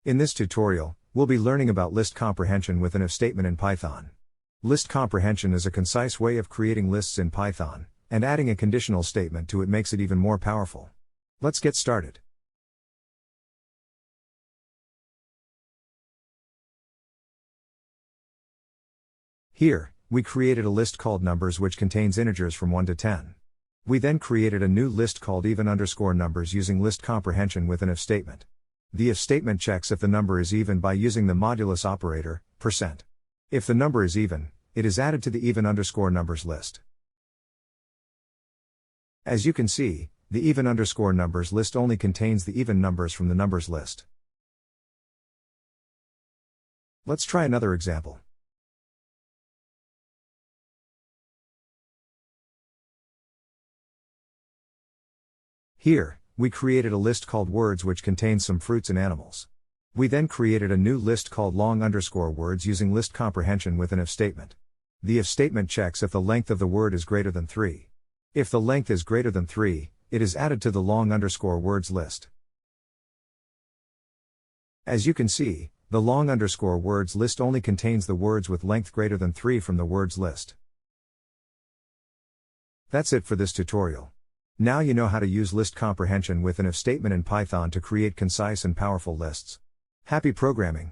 In this tutorial, we'll be learning about list comprehension with an if statement in Python. List comprehension is a concise way of creating lists in Python, and adding a conditional statement to it makes it even more powerful. Let's get started. Here, we created a list called numbers which contains integers from 1 to 10. We then created a new list called even_numbers using list comprehension with an if statement. The if statement checks if the number is even by using the modulus operator, %. If the number is even, it is added to the even_numbers list. As you can see, the even_numbers list only contains the even numbers from the numbers list. Let's try another example. Here, we created a list called words which contains some fruits and animals. We then created a new list called long_words using list comprehension with an if statement. The if statement checks if the length of the word is greater than 3. If the length is greater than 3, it is added to the long_words list. As you can see, the long_words list only contains the words with length greater than 3 from the words list. That's it for this tutorial. Now you know how to use list comprehension with an if statement in Python to create concise and powerful lists. Happy programming!